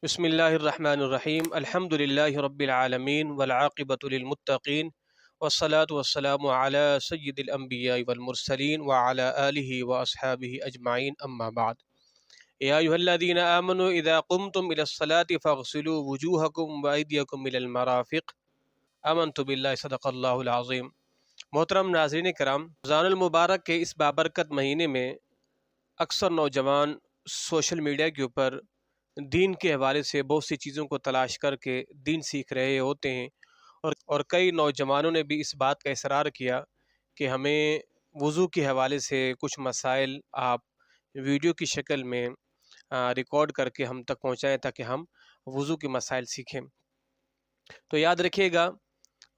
بسم اللہ الرحمن الرحیم الحمد للہ رب العالمین والعاقبۃ للمتقین والصلاة والسلام علی سید الانبیاء والمرسلین وعلی آلہ واصحابہ اجمعین اما بعد یا ایھا الذین آمنوا اذا قمتم الی الصلاة فاغسلوا وجوہکم وایدیکم الی المرافق آمنت باللہ صدق اللہ العظیم۔ محترم ناظرین کرام، رمضان المبارک کے اس بابرکت مہینے میں اکثر نوجوان سوشل میڈیا کے اوپر دین کے حوالے سے بہت سی چیزوں کو تلاش کر کے دین سیکھ رہے ہوتے ہیں، اور کئی نوجوانوں نے بھی اس بات کا اصرار کیا کہ ہمیں وضو کے حوالے سے کچھ مسائل آپ ویڈیو کی شکل میں ریکارڈ کر کے ہم تک پہنچائیں تاکہ ہم وضو کے مسائل سیکھیں۔ تو یاد رکھیے گا،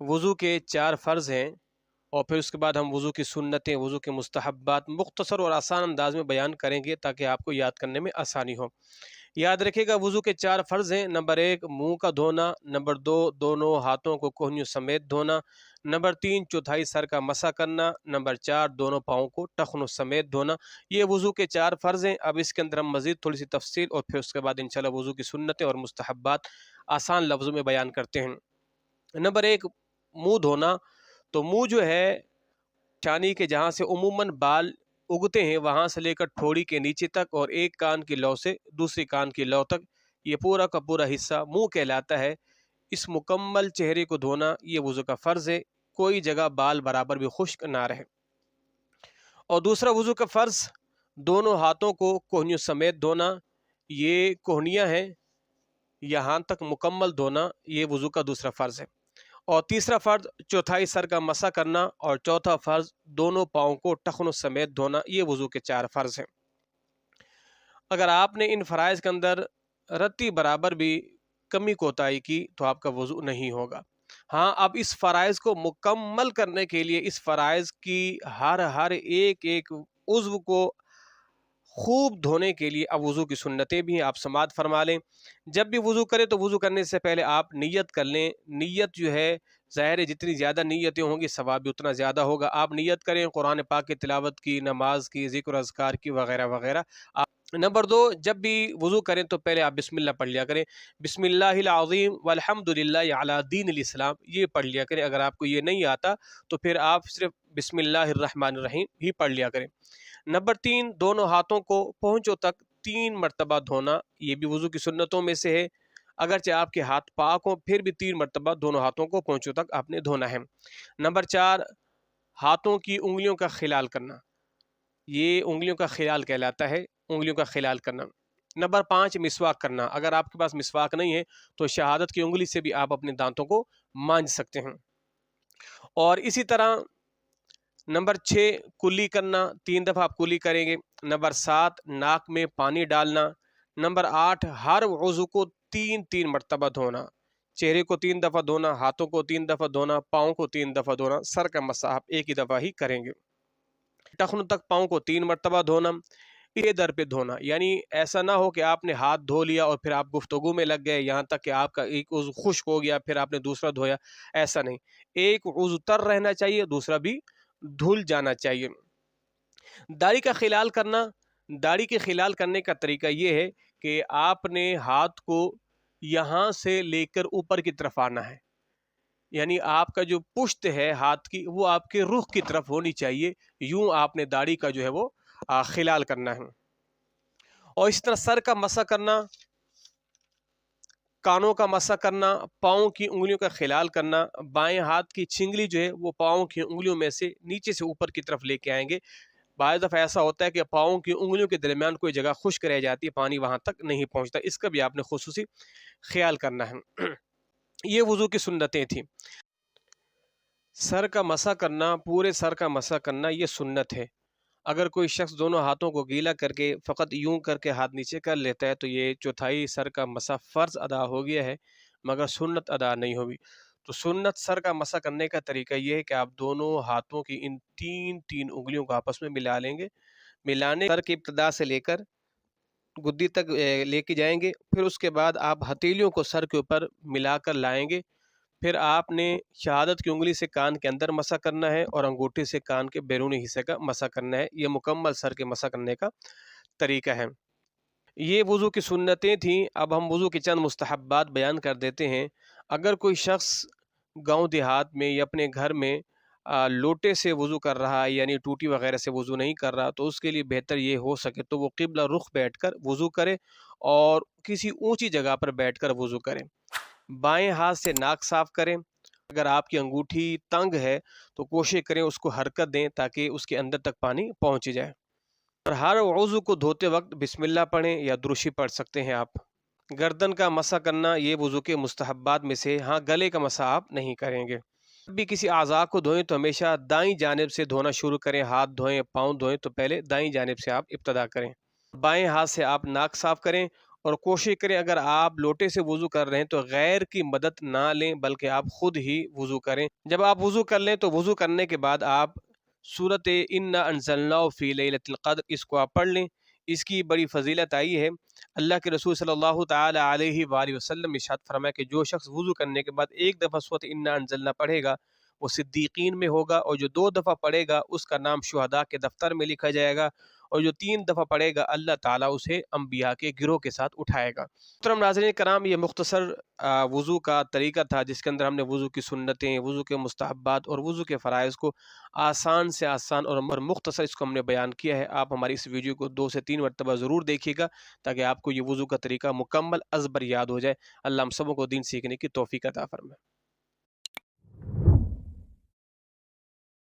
وضو کے 4 فرض ہیں، اور پھر اس کے بعد ہم وضو کی سنتیں، وضو کے مستحبات مختصر اور آسان انداز میں بیان کریں گے تاکہ آپ کو یاد کرنے میں آسانی ہو۔ یاد رکھیے گا، وضو کے 4 فرض ہیں۔ نمبر 1 منہ کا دھونا، نمبر 2 دونوں ہاتھوں کو کوہنیوں سمیت دھونا، نمبر 3 چوتھائی سر کا مسح کرنا، نمبر 4 دونوں پاؤں کو ٹخنوں سمیت دھونا۔ یہ وضو کے 4 فرض ہیں۔ اب اس کے اندر ہم مزید تھوڑی سی تفصیل اور پھر اس کے بعد انشاءاللہ وضو کی سنتیں اور مستحبات آسان لفظوں میں بیان کرتے ہیں۔ نمبر 1 منہ دھونا۔ تو منہ جو ہے چانی کے جہاں سے عموماً بال اگتے ہیں وہاں سے لے کر ٹھوڑی کے نیچے تک، اور ایک کان کی لو سے دوسری کان کی لو تک، یہ پورا کا پورا حصہ منہ کہلاتا ہے۔ اس مکمل چہرے کو دھونا یہ وضو کا فرض ہے، کوئی جگہ بال برابر بھی خشک نہ رہے۔ اور دوسرا وضو کا فرض دونوں ہاتھوں کو کوہنیوں سمیت دھونا، یہ کوہنیاں ہیں یہاں تک مکمل دھونا، یہ وضو کا دوسرا فرض ہے۔ اور تیسرا فرض چوتھائی سر کا مسح کرنا، اور چوتھا فرض دونوں پاؤں کو ٹخنوں سمیت دھونا، یہ وضو کے 4 فرض ہیں۔ اگر آپ نے ان فرائض کے اندر رتی برابر بھی کمی کوتاہی کی تو آپ کا وضو نہیں ہوگا۔ ہاں، اب اس فرائض کو مکمل کرنے کے لیے اس فرائض کی ہر ایک عضو کو خوب دھونے کے لیے اب وضو کی سنتیں بھی ہیں، آپ سماعت فرما لیں۔ جب بھی وضو کریں تو وضو کرنے سے پہلے آپ نیت کر لیں۔ نیت جو ہے ظاہر ہے جتنی زیادہ نیتیں ہوں گی ثواب بھی اتنا زیادہ ہوگا۔ آپ نیت کریں قرآن پاک کی تلاوت کی، نماز کی، ذکر و اذکار کی وغیرہ وغیرہ۔ نمبر 2، جب بھی وضو کریں تو پہلے آپ بسم اللہ پڑھ لیا کریں۔ بسم اللہ العظیم والحمد للہ علی دین الاسلام، یہ پڑھ لیا کریں۔ اگر آپ کو یہ نہیں آتا تو پھر آپ صرف بسم اللہ الرحمن الرحیم ہی پڑھ لیا کریں۔ نمبر 3، دونوں ہاتھوں کو پہنچوں تک 3 مرتبہ دھونا، یہ بھی وضو کی سنتوں میں سے ہے۔ اگرچہ آپ کے ہاتھ پاک ہوں پھر بھی 3 مرتبہ دونوں ہاتھوں کو پہنچوں تک آپ نے دھونا ہے۔ نمبر 4، ہاتھوں کی انگلیوں کا خلال کرنا، یہ انگلیوں کا خلال کہلاتا ہے، انگلیوں کا خلال کرنا۔ نمبر 5، مسواک کرنا۔ اگر آپ کے پاس مسواک نہیں ہے تو شہادت کی انگلی سے بھی آپ اپنے دانتوں کو مانج سکتے ہیں۔ اور اسی طرح نمبر 6، کلی کرنا، 3 دفعہ آپ کلی کریں گے۔ نمبر 7، ناک میں پانی ڈالنا۔ نمبر 8، ہر عضو کو 3 مرتبہ دھونا، چہرے کو 3 دفعہ دھونا، ہاتھوں کو 3 دفعہ دھونا، پاؤں کو 3 دفعہ دھونا، سر کا مسح آپ ایک ہی دفعہ ہی کریں گے۔ ٹخنوں تک پاؤں کو 3 مرتبہ دھونا، یہ در پہ دھونا، یعنی ایسا نہ ہو کہ آپ نے ہاتھ دھو لیا اور پھر آپ گفتگو میں لگ گئے یہاں تک کہ آپ کا ایک عضو خشک ہو گیا پھر آپ نے دوسرا دھویا، ایسا نہیں۔ ایک عضو تر رہنا چاہیے، دوسرا بھی دھل جانا چاہیے۔ داڑھی کا خلال کرنا، داڑھی کے خلال کرنے کا طریقہ یہ ہے کہ آپ نے ہاتھ کو یہاں سے لے کر اوپر کی طرف آنا ہے، یعنی آپ کا جو پشت ہے ہاتھ کی وہ آپ کے رخ کی طرف ہونی چاہیے، یوں آپ نے داڑھی کا جو ہے وہ خلال کرنا ہے۔ اور اس طرح سر کا مسح کرنا، کانوں کا مسح کرنا، پاؤں کی انگلیوں کا خلال کرنا۔ بائیں ہاتھ کی چنگلی جو ہے وہ پاؤں کی انگلیوں میں سے نیچے سے اوپر کی طرف لے کے آئیں گے۔ بعض دفعہ ایسا ہوتا ہے کہ پاؤں کی انگلیوں کے درمیان کوئی جگہ خشک رہ جاتی ہے، پانی وہاں تک نہیں پہنچتا، اس کا بھی آپ نے خصوصی خیال کرنا ہے۔ یہ وضو کی سنتیں تھیں۔ سر کا مسح کرنا، پورے سر کا مسح کرنا یہ سنت ہے۔ اگر کوئی شخص دونوں ہاتھوں کو گیلا کر کے فقط یوں کر کے ہاتھ نیچے کر لیتا ہے تو یہ چوتھائی سر کا مسح فرض ادا ہو گیا ہے مگر سنت ادا نہیں ہوگی۔ تو سنت سر کا مسح کرنے کا طریقہ یہ ہے کہ آپ دونوں ہاتھوں کی ان 3 انگلیوں کو آپس میں ملا لیں گے۔ ملانے سر کی ابتدا سے لے کر گدی تک لے کے جائیں گے، پھر اس کے بعد آپ ہتھیلیوں کو سر کے اوپر ملا کر لائیں گے۔ پھر آپ نے شہادت کی انگلی سے کان کے اندر مسح کرنا ہے اور انگوٹھے سے کان کے بیرونی حصے کا مسح کرنا ہے۔ یہ مکمل سر کے مسح کرنے کا طریقہ ہے۔ یہ وضو کی سنتیں تھیں، اب ہم وضو کے چند مستحبات بیان کر دیتے ہیں۔ اگر کوئی شخص گاؤں دیہات میں یا اپنے گھر میں لوٹے سے وضو کر رہا ہے، یعنی ٹوٹی وغیرہ سے وضو نہیں کر رہا، تو اس کے لیے بہتر یہ ہو سکے تو وہ قبلہ رخ بیٹھ کر وضو کرے اور کسی اونچی جگہ پر بیٹھ کر وضو کرے۔ بائیں ہاتھ سے ناک صاف کریں۔ اگر آپ کی انگوٹھی تنگ ہے تو کوشش کریں اس کو حرکت دیں تاکہ اس کے اندر تک پانی پہنچ جائے۔ اور ہر عضو کو دھوتے وقت بسم اللہ پڑھیں یا درشی پڑھ سکتے ہیں آپ۔ گردن کا مسح کرنا یہ وضو کے مستحبات میں سے، ہاں گلے کا مسح آپ نہیں کریں گے۔ جب بھی کسی اعضاء کو دھوئیں تو ہمیشہ دائیں جانب سے دھونا شروع کریں۔ ہاتھ دھوئیں، پاؤں دھوئیں تو پہلے دائیں جانب سے آپ ابتدا کریں۔ بائیں ہاتھ سے آپ ناک صاف کریں اور کوشش کریں اگر آپ لوٹے سے وضو کر رہے ہیں تو غیر کی مدد نہ لیں بلکہ آپ خود ہی وضو کریں۔ جب آپ وضو کر لیں تو وضو کرنے کے بعد آپ سورۃ انا انزلناہ فی لیلۃ القدر اس کو آپ پڑھ لیں۔ اس کی بڑی فضیلت آئی ہے۔ اللہ کے رسول صلی اللہ تعالی علیہ وآلہ وسلم ارشاد فرمایا کہ جو شخص وضو کرنے کے بعد ایک دفعہ سورۃ انا انزلنا پڑھے گا وہ صدیقین میں ہوگا، اور جو 2 دفعہ پڑھے گا اس کا نام شہداء کے دفتر میں لکھا جائے گا، اور جو 3 دفعہ پڑھے گا اللہ تعالیٰ اسے انبیاء کے گروہ کے ساتھ اٹھائے گا۔ محترم ناظرین کرام، یہ مختصر وضو کا طریقہ تھا جس کے اندر ہم نے وضو کی سنتیں، وضو کے مستحبات اور وضو کے فرائض کو آسان سے آسان اور مختصر اس کو ہم نے بیان کیا ہے۔ آپ ہماری اس ویڈیو کو 2 سے 3 مرتبہ ضرور دیکھیے گا تاکہ آپ کو یہ وضو کا طریقہ مکمل ازبر یاد ہو جائے۔ اللہ ہم سبوں کو دین سیکھنے کی توفیق عطا فرمائے۔